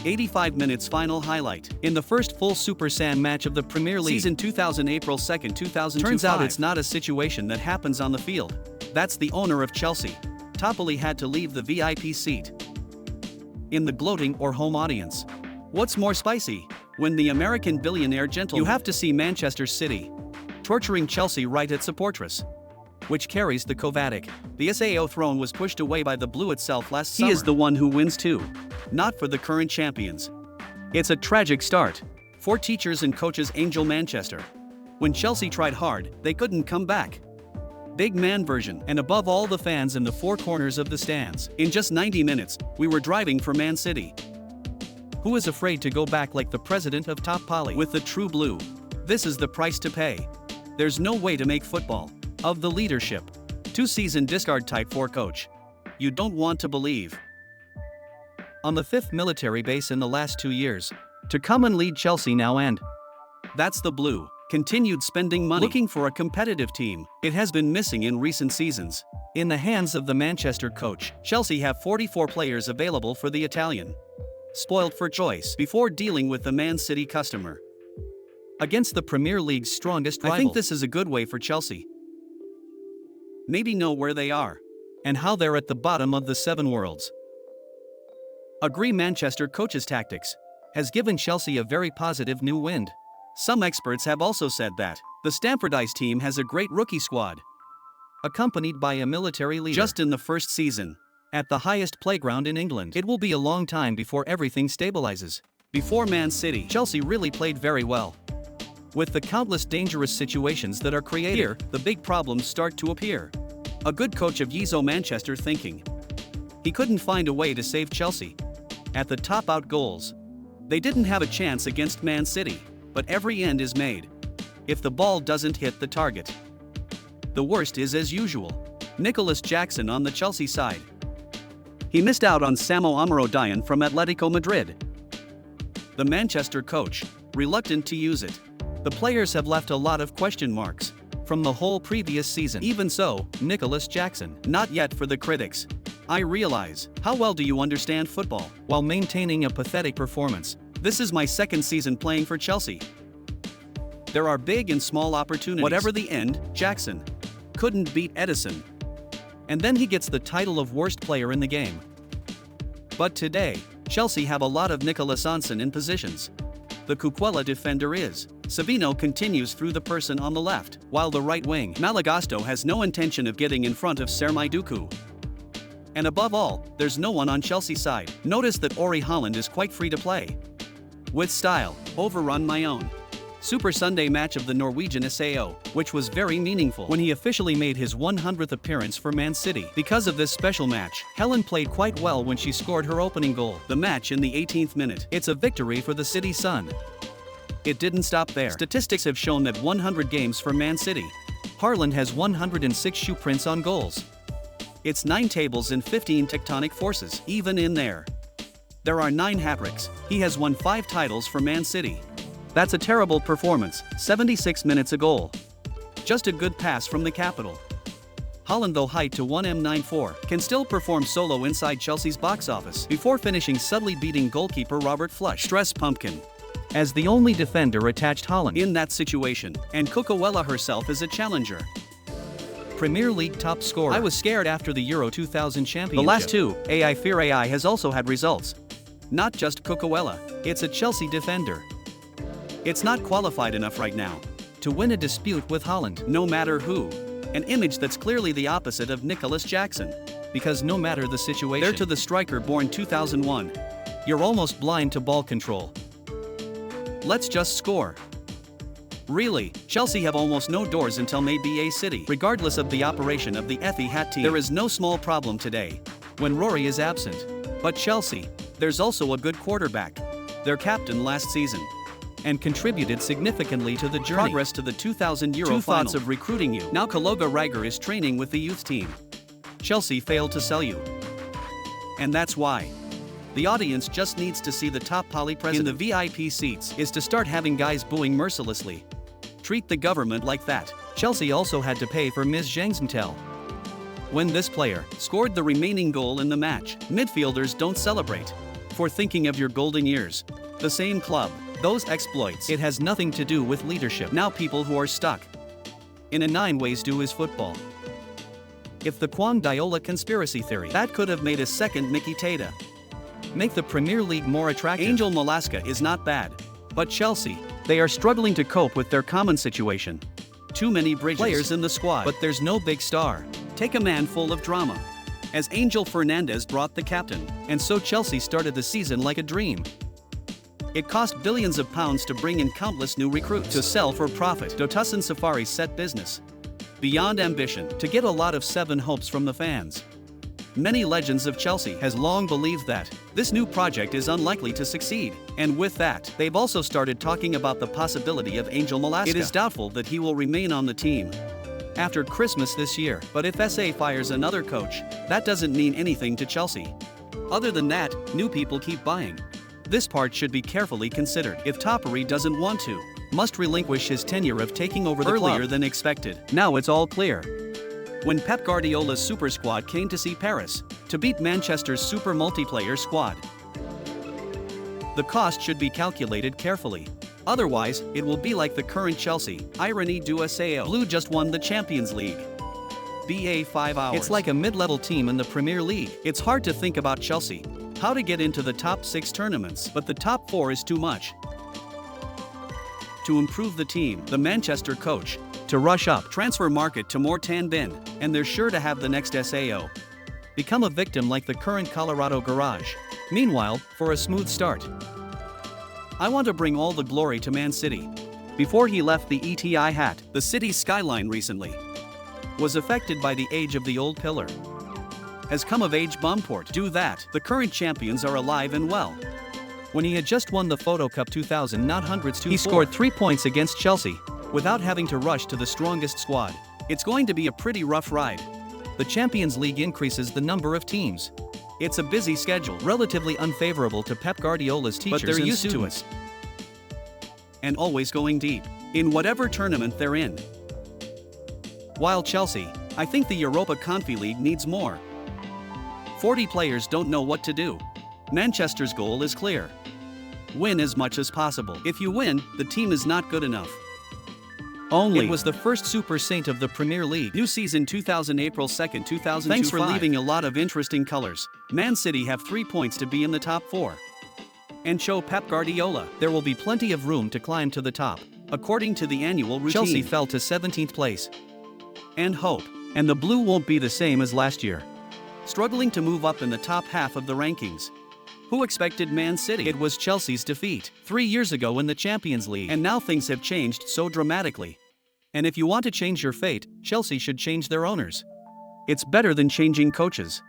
85 minutes final highlight. In the first full Super Saiyan match of the Premier League season 2000 April 2nd 2002. Turns out it's not a situation that happens on the field. That's the owner of Chelsea. Toppoli had to leave the VIP seat in the gloating or home audience. What's more spicy? When the American billionaire gentleman, you have to see Manchester City torturing Chelsea right at supportress, which carries the Kovacic. The SAO throne was pushed away by the blue itself last summer. He is the one who wins too, not for the current champions. It's a tragic start for teachers and coaches Angel Manchester. When Chelsea tried hard, they couldn't come back. Big man version, and above all the fans in the four corners of the stands. In just 90 minutes, we were driving for Man City, who is afraid to go back like the president of Toppoli with the true blue. This is the price to pay. There's no way to make football of the leadership. 2-season discard type 4 coach. You don't want to believe. On the 5th military base in the last 2 years, to come and lead Chelsea now, and that's the blue. Continued spending money looking for a competitive team. It has been missing in recent seasons. In the hands of the Manchester coach, Chelsea have 44 players available for the Italian. Spoiled for choice before dealing with the Man City customer. Against the Premier League's strongest rival. I think this is a good way for Chelsea. Maybe know where they are and how they're at the bottom of the 7 worlds. Agree Manchester coach's tactics has given Chelsea a very positive new wind. Some experts have also said that the Stamfordise team has a great rookie squad, accompanied by a military leader. Just in the first season, at the highest playground in England. It will be a long time before everything stabilizes. Before Man City, Chelsea really played very well. With the countless dangerous situations that are created here, the big problems start to appear. A good coach of Yiso Manchester thinking he couldn't find a way to save Chelsea at the top out goals. They didn't have a chance against Man City, but every end is made if the ball doesn't hit the target. The worst is, as usual, Nicholas Jackson on the Chelsea side. He missed out on Samo Amaro-Dian from Atletico Madrid. The Manchester coach, reluctant to use it. The players have left a lot of question marks from the whole previous season. Even so, Nicholas Jackson, not yet for the critics. I realize, how well do you understand football while maintaining a pathetic performance? This is my second season playing for Chelsea. There are big and small opportunities. Whatever the end, Jackson couldn't beat Edison. And then he gets the title of worst player in the game. But today, Chelsea have a lot of Nicolas Onsen in positions. The Cucurella defender is. Savino continues through the person on the left, while the right wing, Malagosto, has no intention of getting in front of Sermai Duku. And above all, there's no one on Chelsea's side. Notice that Ori Haaland is quite free to play. With style, overrun my own. Super Sunday match of the Norwegian SAO, which was very meaningful when he officially made his 100th appearance for Man City. Because of this special match, Helen played quite well when she scored her opening goal. The match in the 18th minute. It's a victory for the City Sun. It didn't stop there. Statistics have shown that 100 games for Man City, Haaland has 106 shoe prints on goals. It's 9 tables and 15 tectonic forces. Even in there are 9 hat-tricks. He has won 5 titles for Man City. That's a terrible performance, 76 minutes a goal. Just a good pass from the capital. Haaland, though height to 1m94, can still perform solo inside Chelsea's box office before finishing subtly beating goalkeeper Robert Flush. Stress pumpkin. As the only defender attached Haaland in that situation, and Cucurella herself is a challenger. Premier League top scorer. I was scared after the Euro 2000 championship. The last 2, AI Fear AI has also had results. Not just Cucurella, it's a Chelsea defender. It's not qualified enough right now to win a dispute with Haaland, no matter who. An image that's clearly the opposite of Nicholas Jackson. Because no matter the situation, they're to the striker born 2001. You're almost blind to ball control. Let's just score. Really, Chelsea have almost no doors until maybe a City. Regardless of the operation of the Etihad team, there is no small problem today when Rory is absent. But Chelsea, there's also a good quarterback. Their captain last season. And contributed significantly to the journey. Progress to the 2000 Euro final. Thoughts of recruiting you. Now Kaloga Rager is training with the youth team. Chelsea failed to sell you. And that's why. The audience just needs to see the Toppoli president in the VIP seats is to start having guys booing mercilessly. Treat the government like that. Chelsea also had to pay for Ms. Zhangzhentel. When this player scored the remaining goal in the match, midfielders don't celebrate. for thinking of your golden years. The same club, those exploits. It has nothing to do with leadership. Now people who are stuck in a 9 ways do is football. If the Guardiola conspiracy theory, that could have made a second Mickey Tata. Make the Premier League more attractive. Angel Malaska is not bad. But Chelsea, they are struggling to cope with their common situation. Too many bridges. Players in the squad, but there's no big star. Take a man full of drama. As Angel Fernandez brought the captain, and so Chelsea started the season like a dream. It cost billions of pounds to bring in countless new recruits to sell for profit. Dotusan Safari set business beyond ambition to get a lot of 7 hopes from the fans. Many legends of Chelsea has long believed that this new project is unlikely to succeed, and with that, they've also started talking about the possibility of Angel Malaska. It is doubtful that he will remain on the team after Christmas this year, but if SA fires another coach, that doesn't mean anything to Chelsea. Other than that, new people keep buying. This part should be carefully considered. If Toppari doesn't want to, must relinquish his tenure of taking over the earlier club than expected. Now it's all clear. When Pep Guardiola's super squad came to see Paris to beat Manchester's super multiplayer squad, the cost should be calculated carefully. Otherwise, it will be like the current Chelsea. Irony du Sao. Blue just won the Champions League. BA 5 hours. It's like a mid-level team in the Premier League. It's hard to think about Chelsea, how to get into the top 6 tournaments, but the top 4 is too much. To improve the team, the Manchester coach, to rush up transfer market to more tan bin, and they're sure to have the next SAO become a victim like the current Colorado Garage. Meanwhile, for a smooth start, I want to bring all the glory to Man City. Before he left the ETI hat, the city's skyline recently was affected by the age of the old pillar. Has come of age Bomport. Do that. The current champions are alive and well. When he had just won the Photo Cup 2000 not hundreds to he scored 3 points against Chelsea without having to rush to the strongest squad. It's going to be a pretty rough ride. The Champions League increases the number of teams. It's a busy schedule, relatively unfavorable to Pep Guardiola's teachers, but they're used to it. And always going deep in whatever tournament they're in. While Chelsea, I think the Europa Confi League needs more. 40 players don't know what to do. Manchester's goal is clear. Win as much as possible. If you win, the team is not good enough. It was the first Super Saint of the Premier League. New season 2000 April 2nd, 2005. Thanks for leaving a lot of interesting colors. Man City have 3 points to be in the top 4. And show Pep Guardiola, there will be plenty of room to climb to the top. According to the annual routine, Chelsea fell to 17th place. And hope. And the blue won't be the same as last year. Struggling to move up in the top half of the rankings. Who expected Man City? It was Chelsea's defeat 3 years ago in the Champions League, and now things have changed so dramatically. And if you want to change your fate, Chelsea should change their owners. It's better than changing coaches.